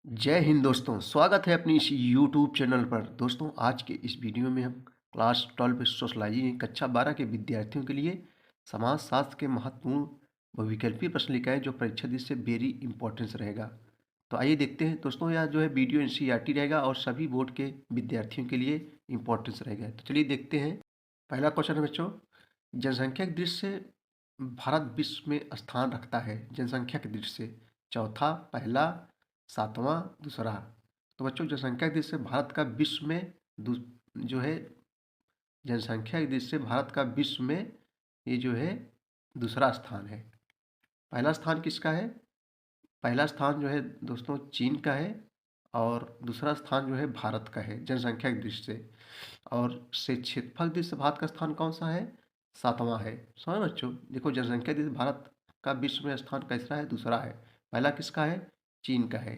जय हिंद दोस्तों, स्वागत है अपनी इस यूट्यूब चैनल पर। दोस्तों, आज के इस वीडियो में हम क्लास 12 सोशलॉजी कक्षा 12 के विद्यार्थियों के लिए समाज शास्त्र के महत्वपूर्ण बहुविकल्पी प्रश्न लिखा है जो परीक्षा दृष्टि से वेरी इंपॉर्टेंस रहेगा। तो आइए देखते हैं दोस्तों, यह जो है वीडियो एनसीईआरटी रहेगा और सभी बोर्ड के विद्यार्थियों के लिए इंपॉर्टेंस रहेगा। तो चलिए देखते हैं। पहला क्वेश्चन है बच्चों, जनसंख्या की दृष्टि से भारत विश्व में स्थान रखता है। जनसंख्या की दृष्टि से चौथा, पहला, सातवां, दूसरा। तो बच्चों, जनसंख्या की दृष्टि से भारत का विश्व में जो है जनसंख्या की दृष्टि से भारत का विश्व में ये जो है दूसरा स्थान है। पहला स्थान किसका है? पहला स्थान जो है दोस्तों चीन का है और दूसरा स्थान जो है भारत का है जनसंख्या की दृष्टि से। और से क्षेत्रफल दृष्टि से भारत का स्थान कौन सा है? सातवां है। समझ बच्चों, देखो जनसंख्या दृष्टि से भारत का विश्व में स्थान कैसा है? दूसरा है। पहला किसका है? चीन का है।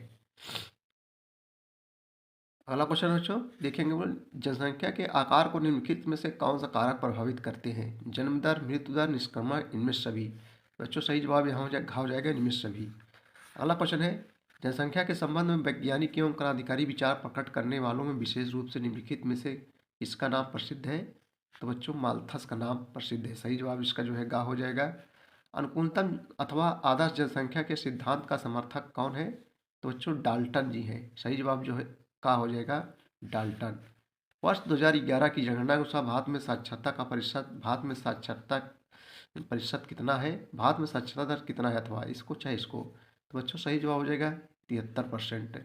अगला क्वेश्चन बच्चों देखेंगे, बोल जनसंख्या के आकार को निम्नलिखित में से कौन सा कारक प्रभावित करते हैं? जन्म दर, मृत्यु दर, निष्क्रमण, इनमें सभी। बच्चों सही जवाब यहाँ हो जाएगा इनमें सभी। अगला क्वेश्चन है, जनसंख्या के संबंध में वैज्ञानिक एवं क्रांतिकारी विचार प्रकट करने वालों में विशेष रूप से निम्नलिखित में से इसका नाम प्रसिद्ध है? तो बच्चों माल्थस का नाम प्रसिद्ध है। सही जवाब इसका जो है गा हो जाएगा। अनुकूलतम अथवा आदर्श जनसंख्या के सिद्धांत का समर्थक कौन है? तो बच्चों डाल्टन जी हैं। सही जवाब जो है का हो जाएगा डाल्टन। वर्ष 2011 की जनगणना के अनुसार भारत में साक्षरता प्रतिशत कितना है? भारत में साक्षरता दर कितना है? अथवा इसको चाहे इसको। तो बच्चों सही जवाब हो जाएगा 73%।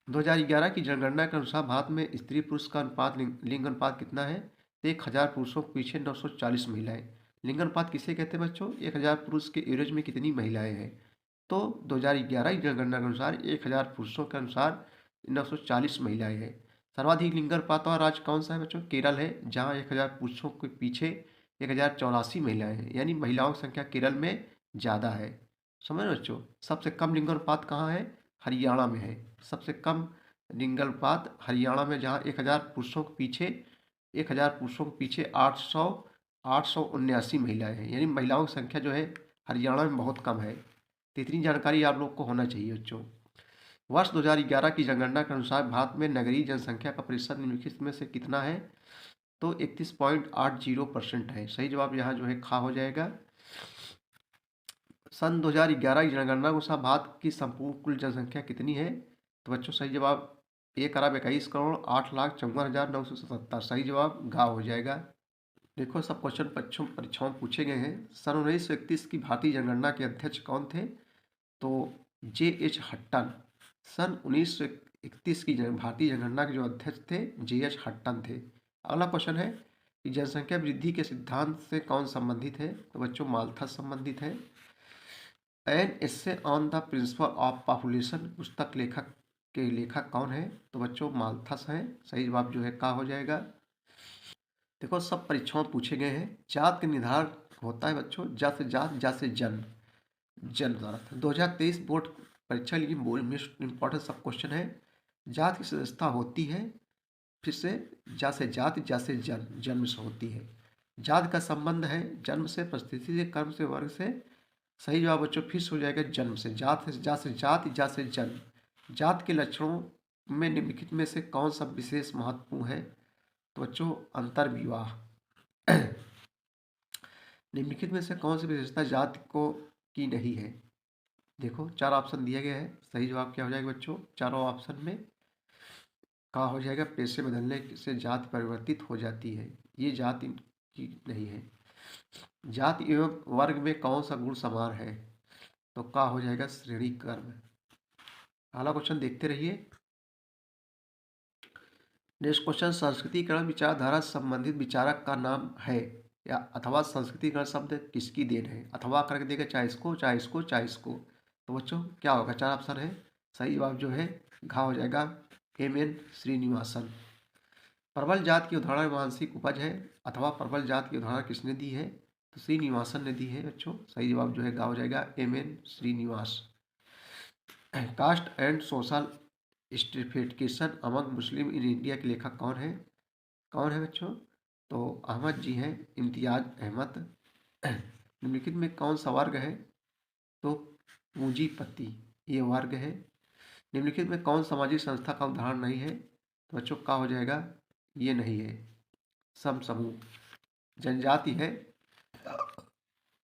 2011 की जनगणना के अनुसार भारत में स्त्री पुरुष का अनुपात लिंग अनुपात कितना है? 1000 पुरुषों के पीछे 940 महिलाएं। लिंग अनुपात किसे कहते हैं बच्चों? 1000 पुरुष के एवरेज में कितनी महिलाएं हैं? तो 2011 की जनगणना के अनुसार 1000 पुरुषों के अनुसार 940 महिलाएं हैं। सर्वाधिक लिंग अनुपात वाला राज्य कौन सा है बच्चों? केरल है, जहां 1000 पुरुषों के पीछे 1084 महिलाएं हैं, यानी महिलाओं की संख्या केरल में ज़्यादा है। समझ रहे बच्चों? सबसे कम लिंग अनुपात कहाँ है? हरियाणा में है। सबसे कम लिंग अनुपात हरियाणा में, जहाँ 1000 पुरुषों के पीछे 879 महिलाएं हैं, यानी महिलाओं की संख्या जो है हरियाणा में बहुत कम है। तो इतनी जानकारी आप लोग को होना चाहिए बच्चों। वर्ष 2011 की जनगणना के अनुसार भारत में नगरीय जनसंख्या का प्रतिशत निम्नलिखित में से कितना है? तो 31.80% है। सही जवाब यहाँ जो है खा हो जाएगा। सन 2011 की जनगणना के अनुसार भारत की संपूर्ण कुल जनसंख्या कितनी है? तो बच्चों सही जवाब 1,21,08,54,977। सही जवाब गा हो जाएगा। देखो, सब क्वेश्चन परीक्षाओं में पूछे गए हैं। सन 1931 की भारतीय जनगणना के अध्यक्ष कौन थे? तो J.H. हट्टन। सन 1931 की भारतीय जनगणना के जो अध्यक्ष थे J.H. हट्टन थे। अगला क्वेश्चन है कि जनसंख्या वृद्धि के सिद्धांत से कौन संबंधित है? तो बच्चों माल्थस संबंधित है। An essay on the principle of population पुस्तक लेखक कौन है? तो बच्चों माल्थस हैं। सही जवाब जो है का हो जाएगा। देखो, सब परीक्षाओं में पूछे गए हैं। जात के निर्धारण होता है बच्चों जात से जात, जात से जन्म, जन्म द्वारा। 2023 बोर्ड परीक्षा के लिए मोस्ट इंपॉर्टेंट सब क्वेश्चन है। जात की सदस्यता होती है, फिर से जात से जात, जात से जन्म, जन्म से होती है। जात का संबंध है जन्म से, परिस्थिति से, कर्म से, वर्ग से। सही जवाब बच्चों फिर से हो जाएगा जन्म से। जात से जात से जात, जात से जन्म। जात के लक्षणों में निम्नलिखित में से कौन सा विशेष महत्वपूर्ण है? तो बच्चों अंतर्विवाह। निम्नलिखित में से कौन सी विशेषता जाति को की नहीं है? देखो, चार ऑप्शन दिया गया है। सही जवाब क्या हो जाएगा बच्चों? चारों ऑप्शन में का हो जाएगा पेशे बदलने से जाति परिवर्तित हो जाती है। ये जाति की नहीं है। जाति एवं वर्ग में कौन सा गुण समान है? तो का हो जाएगा श्रेणी कर्म। अगला क्वेश्चन देखते रहिए। नेक्स्ट क्वेश्चन, संस्कृतिकरण विचारधारा से संबंधित विचारक का नाम है या अथवा संस्कृतिकरण शब्द किसकी देन है? अथवा करके देगा, चाहे इसको चाहे इसको चाहे इसको। तो बच्चों क्या होगा? चार ऑप्शन है। सही जवाब जो है घा हो जाएगा M.N. श्रीनिवासन। प्रबल जात की उदाहरण मानसिक उपज है, अथवा प्रबल जात की उदाहरण किसने दी है? तो श्रीनिवासन ने दी है बच्चों। सही जवाब जो है गा हो जाएगा M.N. Srinivas. Caste and social stratification among Muslim in India के लेखक कौन है? कौन है बच्चों? तो अहमद जी हैं, इम्तियाज अहमद। निम्नलिखित में कौन सा वर्ग है? तो पूंजीपति ये वर्ग है। निम्नलिखित में कौन सामाजिक संस्था का उदाहरण नहीं है? तो बच्चों क्या हो जाएगा? ये नहीं है। सम समूह। जनजाति है,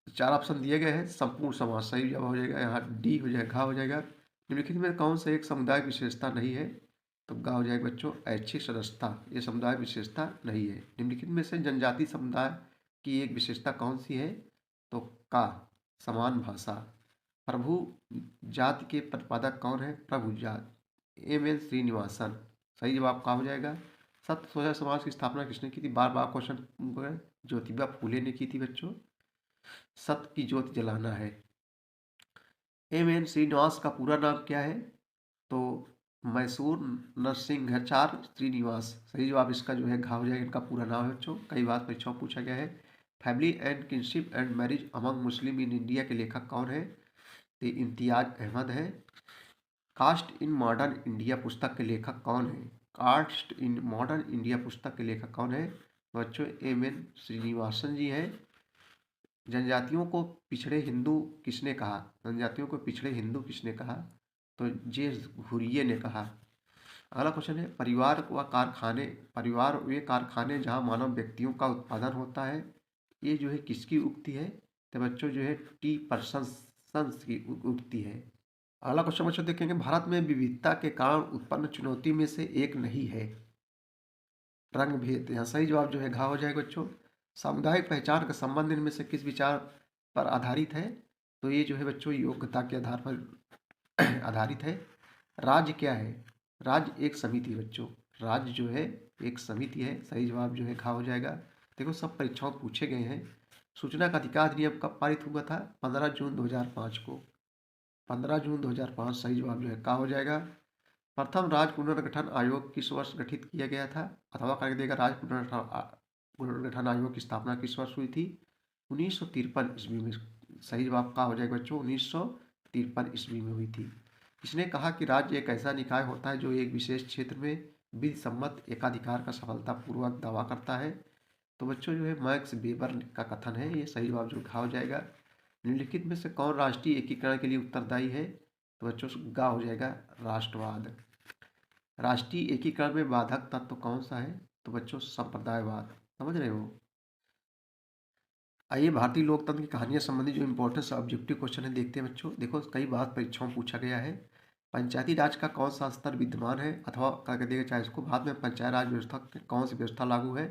4 ऑप्शन दिए गए हैं। संपूर्ण समाज सही जवाब हो जाएगा, यहाँ डी हो जाएगा, घा हो जाएगा। निम्नलिखित में कौन सा एक समुदाय विशेषता नहीं है? तो गा हो जाएगा बच्चों, ऐच्छिक सदस्यता। ये समुदाय विशेषता नहीं है। निम्नलिखित में से जनजाति समुदाय की एक विशेषता कौन सी है? तो का, समान भाषा। प्रभु जाति के प्रतिपादक कौन है? प्रभु जाति, एम.एन. श्रीनिवासन। सही जवाब का हो जाएगा। सत्य शोधक समाज की स्थापना किसने की थी? बार बार क्वेश्चन, ज्योतिबा फूले ने की थी बच्चों। सत्य की ज्योत जलाना है। एम.एन. श्रीनिवास का पूरा नाम क्या है? तो मैसूर नरसिंहाचार्य श्रीनिवास। सही जवाब इसका जो है घा हो जाएगा। इनका पूरा नाम है बच्चों, कई बार परीक्षाओं में पूछा गया है। Family and kinship and marriage among Muslim in India के लेखक कौन है? तो इम्तियाज अहमद है। कास्ट इन मॉडर्न इंडिया पुस्तक के लेखक कौन है? कास्ट इन मॉडर्न इंडिया पुस्तक के लेखक कौन है? बच्चों एम.एन. श्रीनिवासन जी हैं। जनजातियों को पिछड़े हिंदू किसने कहा? जनजातियों को पिछड़े हिंदू किसने कहा? तो जे घुरिये ने कहा। अगला क्वेश्चन है, परिवार वे कारखाने जहां मानव व्यक्तियों का उत्पादन होता है, ये जो है किसकी उक्ति है? तो बच्चों जो है टी पर्सन्स की उक्ति है। अगला क्वेश्चन बच्चों देखेंगे, भारत में विविधता के कारण उत्पन्न चुनौती में से एक नहीं है? रंग भेद। यहाँ सही जवाब जो है घा हो जाएगा बच्चों। सामुदायिक पहचान का संबंध इनमें से किस विचार पर आधारित है? तो ये जो है बच्चों योग्यता के आधार पर आधारित है। राज्य क्या है? राज्य एक समिति बच्चों। राज्य जो है एक समिति है। सही जवाब जो है घा हो जाएगा। देखो सब परीक्षाओं में पूछे गए हैं। सूचना का अधिकार अधिनियम कब पारित हुआ था? 15 जून 2005 को। 15 जून 2005 सही जवाब जो है का हो जाएगा। प्रथम राज्य पुनर्गठन आयोग किस वर्ष गठित किया गया था? अथवा करके देगा, राज्य पुनर्गठन आयोग की स्थापना किस वर्ष हुई थी? 1953 ईस्वी में। सही जवाब का हो जाएगा बच्चों 1953 ईस्वी में हुई थी। इसने कहा कि राज्य एक ऐसा निकाय होता है जो एक विशेष क्षेत्र में विधि सम्मत एकाधिकार का सफलतापूर्वक दावा करता है। तो बच्चों जो है मैक्स वेबर का कथन है। ये सही जवाब जो घा हो जाएगा। निम्नलिखित में से कौन राष्ट्रीय एकीकरण के लिए उत्तरदायी है? तो बच्चों गा हो जाएगा, राष्ट्रवाद। राष्ट्रीय एकीकरण में बाधक तत्व कौन सा है? तो बच्चों संप्रदायवाद। समझ रहे हो? आइए भारतीय लोकतंत्र की कहानियां संबंधी जो इंपॉर्टेंट ऑब्जेक्टिव क्वेश्चन है देखते हैं बच्चों। देखो कई बार परीक्षाओं में पूछा गया है। पंचायती राज का कौन सा स्तर विद्यमान है? अथवा क्या कहते हैं चाहे इसको, भारत में पंचायत राज व्यवस्था कौन सी व्यवस्था लागू है?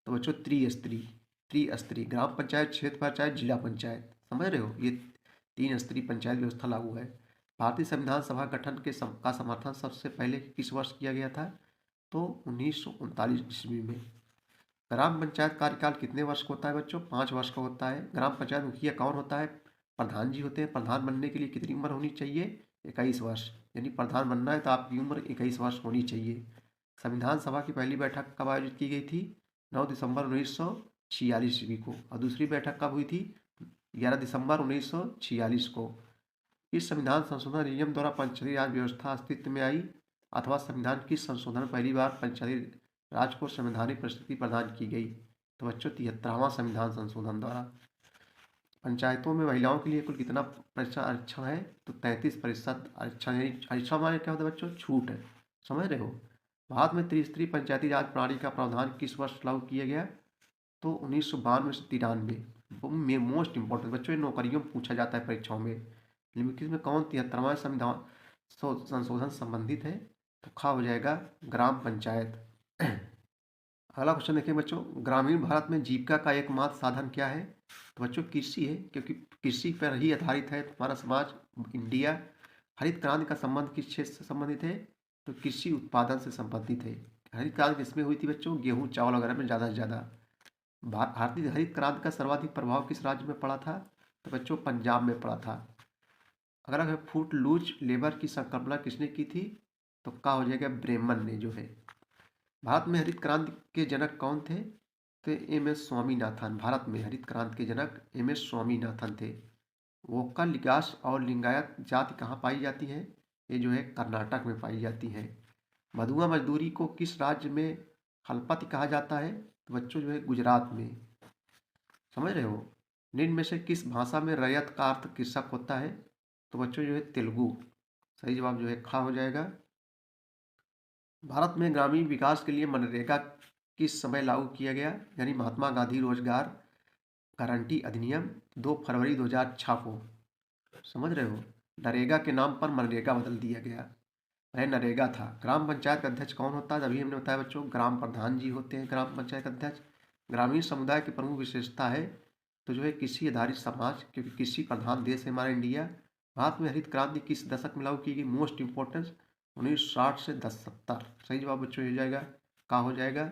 तो बच्चों त्रिस्तरीय ग्राम पंचायत, क्षेत्र पंचायत, जिला पंचायत। समझ रहे हो? ये 3 स्तरीय पंचायत व्यवस्था लागू है। भारतीय संविधान सभा गठन का समर्थन सबसे पहले किस वर्ष किया गया था? तो 1939 ईस्वी में। ग्राम पंचायत कार्यकाल कितने वर्ष का होता है बच्चों? 5 वर्ष का होता है। ग्राम पंचायत मुखिया कौन होता है? प्रधान जी होते हैं। प्रधान बनने के लिए कितनी उम्र होनी चाहिए? 21 वर्ष। यानी प्रधान बनना है तो आपकी उम्र 21 वर्ष होनी चाहिए। संविधान सभा की पहली बैठक कब आयोजित की गई थी? 9 दिसंबर 1946 ईस्वी को। और दूसरी बैठक कब हुई थी? 11 दिसंबर 1946 को। इस संविधान संशोधन अधिनियम द्वारा पंचायती राज व्यवस्था अस्तित्व में आई? अथवा संविधान किस संशोधन पहली बार पंचायती राज को संवैधानिक परिस्थिति प्रदान की गई? तो बच्चों 73वां संविधान संशोधन द्वारा। पंचायतों में महिलाओं के लिए कुल कितना प्रतिशत आरक्षण है? तो 33% आरक्षण। यानी आरक्षण माने क्या होता है बच्चों? छूट है। समझ रहे हो? भारत में त्रिस्तरीय पंचायती राज प्रणाली का प्रावधान किस वर्ष लागू किया गया? तो 1992 से 93 में। मोस्ट इंपॉर्टेंट बच्चों, ये नौकरियों में पूछा जाता है परीक्षाओं में। निम्नलिखित में कौन 73वां संविधान संशोधन संबंधित है? तो खा हो जाएगा ग्राम पंचायत। अगला क्वेश्चन देखिए बच्चों, ग्रामीण भारत में जीविका का एकमात्र साधन क्या है? तो बच्चों कृषि है, क्योंकि कृषि पर ही आधारित है हमारा समाज इंडिया। हरित क्रांति का संबंध किस क्षेत्र से संबंधित है? तो कृषि उत्पादन से संबंधित है। हरित क्रांति किसमें हुई थी बच्चों? गेहूँ चावल वगैरह में ज़्यादा से ज़्यादा। भारतीय हरित क्रांति का सर्वाधिक प्रभाव किस राज्य में पड़ा था? तो बच्चों पंजाब में पड़ा था। अगर फुट लूज लेबर की संकल्पना किसने की थी? तो क्या हो जाएगा? ब्रेमन ने जो है। भारत में हरित क्रांति के जनक कौन थे? तो एम.एस. स्वामीनाथन। भारत में हरित क्रांति के जनक एम.एस. स्वामीनाथन थे। वोक्का लिगास और लिंगायत जाति कहाँ पाई जाती है? ये जो है कर्नाटक में पाई जाती है। मधुआ मजदूरी को किस राज्य में हलपति कहा जाता है? तो बच्चों जो है गुजरात में। समझ रहे हो? निम्न में से किस भाषा में रैयत का अर्थ कृषक होता है? तो बच्चों जो है तेलुगु। सही जवाब जो है खा हो जाएगा। भारत में ग्रामीण विकास के लिए मनरेगा किस समय लागू किया गया? यानी महात्मा गांधी रोजगार गारंटी अधिनियम 2 फरवरी 2006 को। समझ रहे हो, नरेगा के नाम पर मनरेगा बदल दिया गया। पहले नरेगा था। ग्राम पंचायत का अध्यक्ष कौन होता है? अभी हमने बताया बच्चों, ग्राम प्रधान जी होते हैं ग्राम पंचायत अध्यक्ष। ग्रामीण समुदाय की प्रमुख विशेषता है तो जो है कृषि आधारित समाज, क्योंकि कृषि प्रधान देश है हमारा इंडिया। भारत में हरित क्रांति किस दशक में लागू की गई? मोस्ट इंपोर्टेंस 1960 से 1070। सही जवाब बच्चों हो जाएगा, का हो जाएगा।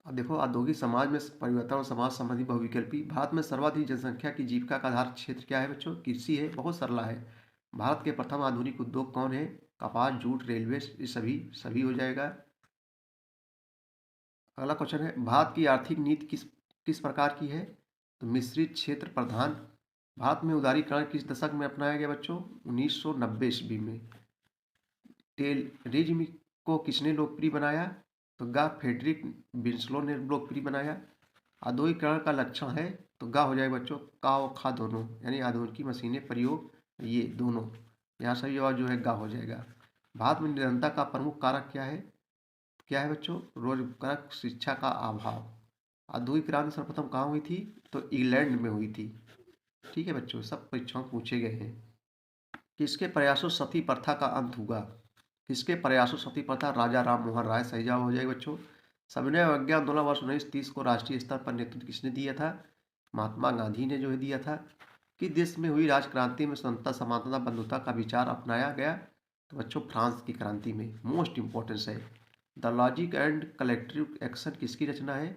अब देखो, औद्योगिक समाज में परिवर्तन और समाज संबंधी बहुविकल्पी। भारत में सर्वाधिक जनसंख्या की जीविका का आधार क्षेत्र क्या है बच्चों? कृषि है, बहुत सरला है। भारत के प्रथम आधुनिक उद्योग कौन है? कपास, जूट, रेलवे, ये सभी सभी हो जाएगा। अगला क्वेश्चन है, भारत की आर्थिक नीति किस किस प्रकार की है? तो मिश्रित क्षेत्र प्रधान। भारत में उदारीकरण किस दशक में अपनाया गया बच्चों? 1990 ईस्वी में। टेररिज्म को किसने लोकप्रिय बनाया? तो गा फ्रेडरिक विंसलो ने लोकप्रिय बनाया। आधुनिकीकरण का लक्षण है तो गा हो जाएगा बच्चों, का और खा दोनों, यानी आधुनिक मशीनें प्रयोग, ये दोनों। यहाँ सही जवाब जो है गा हो जाएगा। भारत में निरंतरता का प्रमुख कारक क्या है? क्या है बच्चों? रोजगार, शिक्षा का अभाव। औद्योगिक क्रांति सर्वप्रथम कहाँ हुई थी? तो इंग्लैंड में हुई थी। ठीक है बच्चों, सब परीक्षाओं में पूछे गए हैं। किसके प्रयासों सती प्रथा का अंत हुआ? किसके प्रयासों सती प्रथा? राजा राम मोहन राय। सही जवाब हो जाएगा बच्चों। सविनय अवज्ञा आंदोलन वर्ष 1930 को राष्ट्रीय स्तर पर नेतृत्व किसने दिया था? महात्मा गांधी ने जो है दिया था। किस देश में हुई राजक्रांति में स्वतंत्रता, समानता, बंधुता का विचार अपनाया गया? तो बच्चों फ्रांस की क्रांति में। मोस्ट इंपॉर्टेंस है। The logic and collective action किसकी रचना है?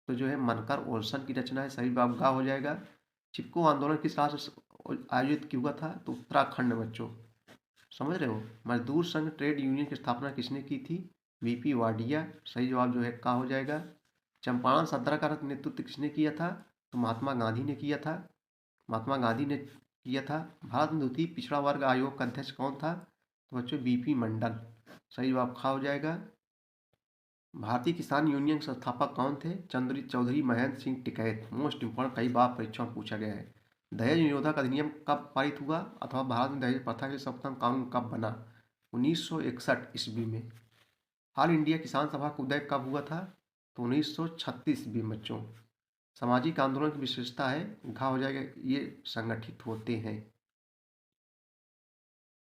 तो जो है मनकर ओल्सन की रचना है। सही जवाब गा हो जाएगा। चिपको आंदोलन किस राज्य से आयोजित हुआ था? तो उत्तराखंड में बच्चों। समझ रहे हो। मजदूर संघ ट्रेड यूनियन की स्थापना किसने की थी? वीपी वाडिया। सही जवाब जो है का हो जाएगा। चंपारण सत्याग्रह का नेतृत्व किसने किया था? तो महात्मा गांधी ने किया था। महात्मा गांधी ने किया था। भारत में द्वितीय पिछड़ा वर्ग आयोग का अध्यक्ष कौन था? तो बच्चों बीपी मंडल। सही जवाब खा हो जाएगा। भारतीय किसान यूनियन के संस्थापक कौन थे? चौधरी महेंद्र सिंह टिकैत। मोस्ट इंपोर्टेंट, कई बार परीक्षा में पूछा गया है। दहेज निरोधक अधिनियम कब पारित हुआ अथवा भारत में दहेज प्रथा के सर्वप्रथम कानून कब बना? 1961 ईस्वी में। ऑल इंडिया किसान सभा का उदय कब हुआ था? तो 1936 ईस्वी में बच्चों। सामाजिक आंदोलन की विशेषता है, घा हो जाएगा, ये संगठित होते हैं।